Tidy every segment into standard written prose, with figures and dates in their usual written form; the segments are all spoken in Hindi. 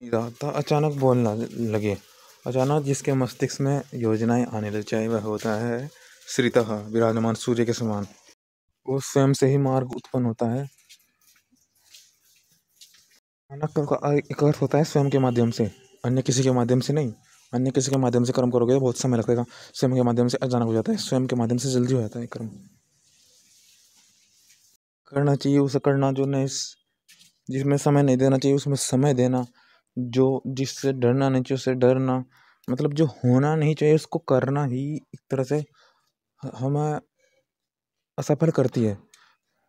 रहा था, अचानक बोलना लगे। अचानक जिसके मस्तिष्क में योजनाएं आने लग जाए वह होता है श्रीतः विराजमान सूर्य के समान। वो स्वयं से ही मार्ग उत्पन्न होता है। अचानक का एक अर्थ होता है स्वयं के माध्यम से, अन्य किसी के माध्यम से नहीं। अन्य किसी के माध्यम से कर्म करोगे तो बहुत समय लगेगा। स्वयं के माध्यम से अचानक हो जाता है, स्वयं के माध्यम से जल्दी हो जाता है कर्म। करना चाहिए उसे करना, जो नहीं जिसमें समय नहीं देना चाहिए उसमें समय देना, जो जिससे डरना नहीं चाहिए उससे डरना, मतलब जो होना नहीं चाहिए उसको करना ही एक तरह से हमें असफल करती है।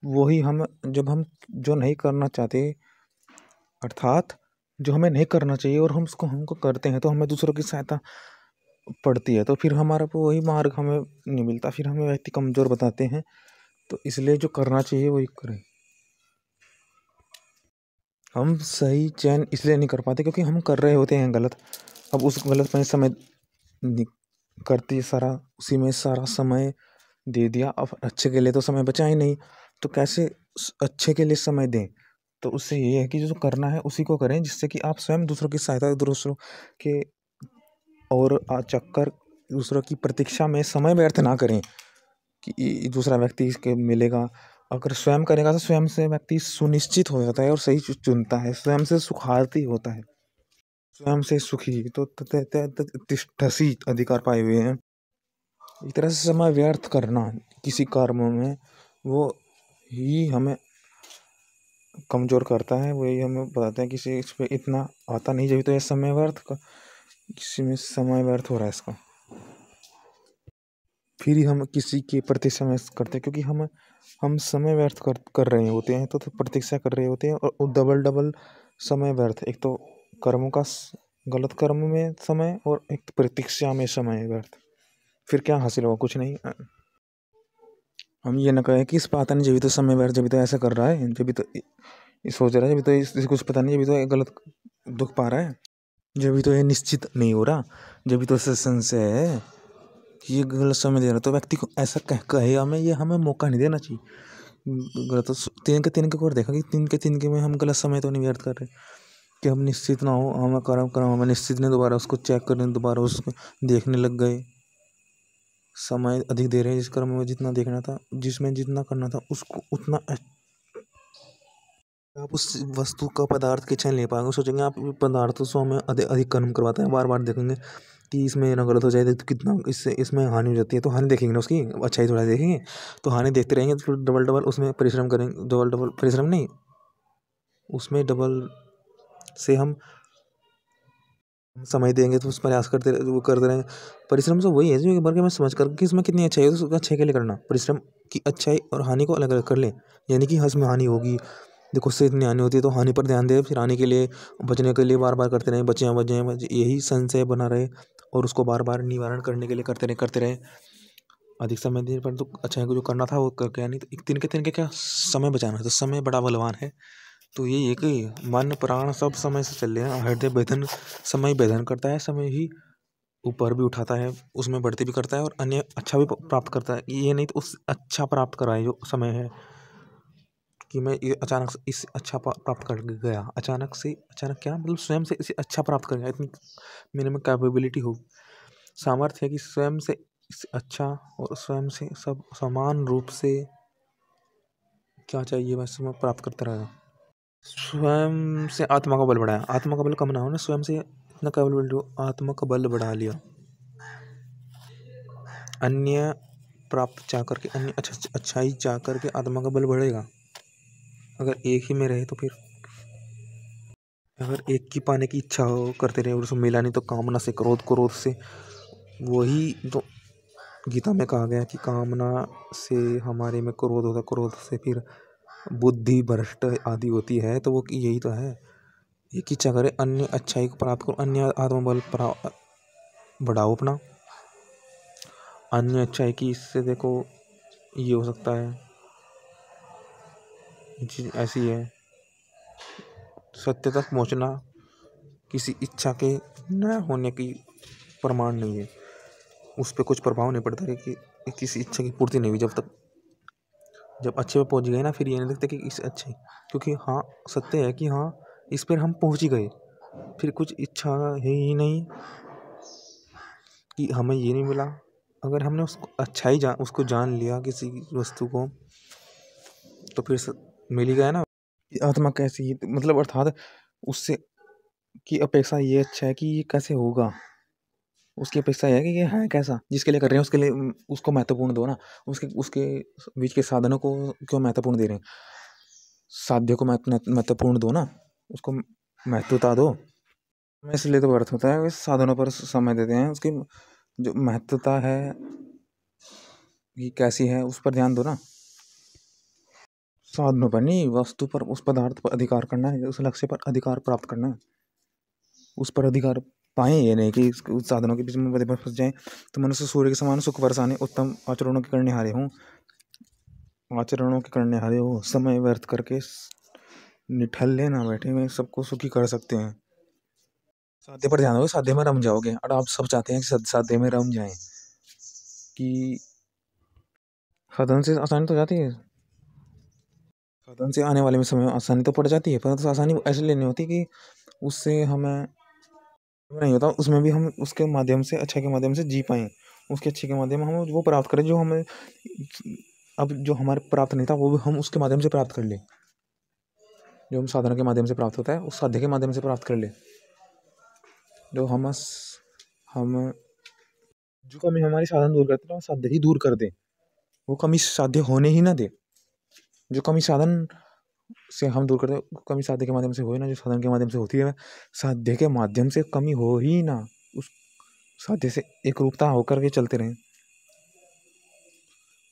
वही हम जब हम जो नहीं करना चाहते, अर्थात जो हमें नहीं करना चाहिए और हम उसको हमको करते हैं तो हमें दूसरों की सहायता पड़ती है, तो फिर हमारा वो वही मार्ग हमें नहीं मिलता, फिर हमें व्यक्ति कमजोर बताते हैं। तो इसलिए जो करना चाहिए वही करें। हम सही चयन इसलिए नहीं कर पाते क्योंकि हम कर रहे होते हैं गलत। अब उस गलत में समय करती सारा उसी में सारा समय दे दिया, अब अच्छे के लिए तो समय बचा ही नहीं, तो कैसे अच्छे के लिए समय दें। तो उससे ये है कि जो करना है उसी को करें, जिससे कि आप स्वयं दूसरों की सहायता, दूसरों के और चक्कर दूसरों की प्रतीक्षा में समय व्यर्थ ना करें कि दूसरा व्यक्ति इसके मिलेगा। अगर स्वयं करेगा तो स्वयं से व्यक्ति सुनिश्चित हो जाता है और सही चुनता है, स्वयं से सुखार्थी होता है, स्वयं से सुखी तो तिष्ठसि अधिकार पाए हुए हैं। एक तरह से समय व्यर्थ करना किसी कर्म में वो ही हमें कमजोर करता है, वही हमें बताते हैं किसी इस पे इतना आता नहीं, जब तो ये समय व्यर्थ का किसी में समय व्यर्थ हो रहा है इसका। फिर ही हम किसी के प्रति समय करते हैं क्योंकि हम समय व्यर्थ कर रहे होते हैं, तो प्रतीक्षा कर रहे होते हैं और डबल डबल समय व्यर्थ। एक तो कर्मों का गलत कर्म में समय और एक प्रतीक्षा में समय व्यर्थ, फिर क्या हासिल होगा? कुछ नहीं। हम ये ना कहें कि इस पर आता नहीं जब तो समय व्यर्थ, जब तो ऐसा कर रहा है, जब तो ये सोच रहा है, जब तो इसको कुछ पता नहीं, जब तो ये गलत दुख पा रहा है, जब तो ये निश्चित नहीं हो रहा, जब तो संशय है कि ये गलत समय दे रहा, तो व्यक्ति को ऐसा कहे हमें, ये हमें मौका नहीं देना चाहिए। गलत तो तीन के और देखा कि तीन के में हम गलत समय तो नहीं व्यर्थ कर रहे, कि हम निश्चित ना हो, हमें कर्म कर्म हमें निश्चित नहीं, दोबारा उसको चेक करने, दोबारा उसको देखने लग गए, समय अधिक दे रहे हैं जिस कर्म में जितना देखना था, जिसमें जितना करना था उसको उतना आप उस वस्तु का पदार्थ के चयन ले पाएंगे। सोचेंगे आप पदार्थों से हमें अधिक कर्म करवाता है, बार बार देखेंगे कि इसमें ना गलत हो जाए तो कितना इससे इसमें हानि हो जाती है, तो हानि देखेंगे ना उसकी, अच्छाई थोड़ा देखेंगे। तो हानि देखते रहेंगे तो फिर डबल डबल उसमें परिश्रम करेंगे, डबल डबल परिश्रम नहीं, उसमें डबल से हम समय देंगे, तो उस प्रयास करते वो करते रहेंगे। परिश्रम से वही है जो एक बार के मैं समझ कर कि इसमें कितनी अच्छाई है तो उसको अच्छाई के लिए करना, परिश्रम की अच्छाई और हानि को अलग अलग कर लें। यानी कि इसमें हानि होगी, देखो उससे इतनी हानि होती है तो हानि पर ध्यान दे, फिर हानि के लिए बचने के लिए बार बार करते रहें, बचे यही संशय बना रहे और उसको बार बार निवारण करने के लिए करते रहे। अधिक समय देने पर तो अच्छा को जो करना था वो करके, यानी तो एक दिन के क्या समय बचाना है, तो समय बड़ा बलवान है। तो यही है कि मन प्राण सब समय से चल रहे हैं, हृदय वेदन समय वेदन करता है, समय ही ऊपर भी उठाता है, उसमें बढ़ती भी करता है और अन्य अच्छा भी प्राप्त करता है। ये नहीं तो उस अच्छा प्राप्त कराए जो समय है कि मैं ये अचानक से इस अच्छा प्राप्त कर गया, अचानक से, अचानक क्या मतलब स्वयं से इसे अच्छा प्राप्त कर गया, इतनी मेरे में कैपेबिलिटी हो, सामर्थ्य है कि स्वयं से इससे अच्छा और स्वयं से सब समान रूप से क्या चाहिए वैसे मैं प्राप्त करता रहा। स्वयं से आत्मा का बल बढ़ाया, आत्मा का बल कम ना हो ना, स्वयं से इतना कैपेबिलिटी हो, आत्मा का बल बढ़ा लिया, अन्य प्राप्त चाह करके, अन्य अच्छाई चाह करके आत्मा का बल बढ़ेगा। अगर एक ही में रहे तो फिर, अगर एक की पाने की इच्छा हो करते रहे और उसको मिला नहीं तो कामना से, क्रोध से, वही तो गीता में कहा गया कि कामना से हमारे में क्रोध होता, क्रोध से फिर बुद्धि भ्रष्ट आदि होती है, तो वो यही तो है। एक इच्छा करे अन्य अच्छाई को प्राप्त करो, अन्य आत्मबल बढ़ाओ अपना, अन्य अच्छाई की, इससे देखो ये हो सकता है, ये चीज़ ऐसी है। सत्य तक पहुँचना किसी इच्छा के न होने की प्रमाण नहीं है, उस पर कुछ प्रभाव नहीं पड़ता कि किसी इच्छा की पूर्ति नहीं हुई। जब अच्छे पे पहुंच गए ना, फिर ये नहीं लगता कि इस अच्छे, क्योंकि हाँ सत्य है कि हाँ इस पर हम पहुंच ही गए, फिर कुछ इच्छा है ही नहीं कि हमें ये नहीं मिला। अगर हमने उसको अच्छाई उसको जान लिया किसी वस्तु को, तो फिर मिल ही गया ना। आत्मा कैसी है, मतलब अर्थात उससे की अपेक्षा ये अच्छा है कि ये कैसे होगा, उसकी अपेक्षा है कि ये है कैसा, जिसके लिए कर रहे हैं उसके लिए उसको महत्वपूर्ण दो ना। उसके उसके बीच के साधनों को क्यों महत्वपूर्ण दे रहे हैं, साध्य को महत्वपूर्ण दो ना, उसको महत्वता दो। मैं इसलिए तो अर्थ होता है, साधनों पर समय देते हैं, उसकी जो महत्वता है कि कैसी है उस पर ध्यान दो ना, साधनों पर नहीं, वस्तु पर, उस पदार्थ पर अधिकार करना है, उस लक्ष्य पर अधिकार प्राप्त करना है, उस पर अधिकार पाए। ये नहीं कि उस साधनों के बीच में फंस जाए। तो मनुष्य सूर्य के समान सुख बरसाने उत्तम आचरणों के करने हारे हों, आचरणों के करने हारे हो, समय व्यर्थ करके निठल्ले ना बैठे हुए सबको सुखी कर सकते हैं। साध्य पर ध्यान दो, साध्य में रम जाओगे। और आप सब चाहते हैं कि साध्य में रम जाएं, कि साधन से आसानी तो जाती है, साधन से आने वाले में समय आसानी तो पड़ जाती है, परंतु आसानी ऐसे लेनी होती कि उससे हमें नहीं होता, उसमें भी हम उसके माध्यम से, अच्छे के माध्यम से जी पाएँ, उसके अच्छे के माध्यम हम वो प्राप्त करें जो हमें अब जो हमारे प्राप्त नहीं था वो भी हम उसके माध्यम से प्राप्त कर लें। जो हम साधना के माध्यम से प्राप्त होता है उस साध्य के माध्यम से प्राप्त कर ले। जो हम जो कमी हमारी साधन दूर करते हैं वो साध्य ही दूर कर दे, वो कमी साध्य होने ही ना दे। जो कमी साधन से हम दूर करते हैं, कमी साध्य के माध्यम से हो ही ना, जो साधन के माध्यम से होती है साध्य के माध्यम से कमी हो ही ना, उस साध्य से एक रूपता होकर के चलते रहें।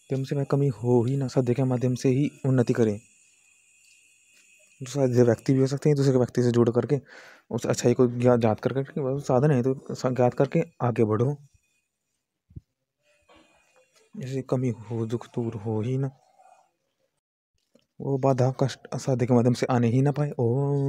तुमसे में कमी हो ही ना, साध्य के माध्यम से ही उन्नति करें। दूसरे व्यक्ति भी हो सकते हैं, दूसरे व्यक्ति से जुड़ करके उस अच्छाई को ज्ञात करके, साधन है तो ज्ञात करके आगे बढ़ो। जैसे कमी हो, दुख दूर हो ही ना, वो बाधा कष्ट असाध्य के माध्यम से आने ही ना पाए। ओम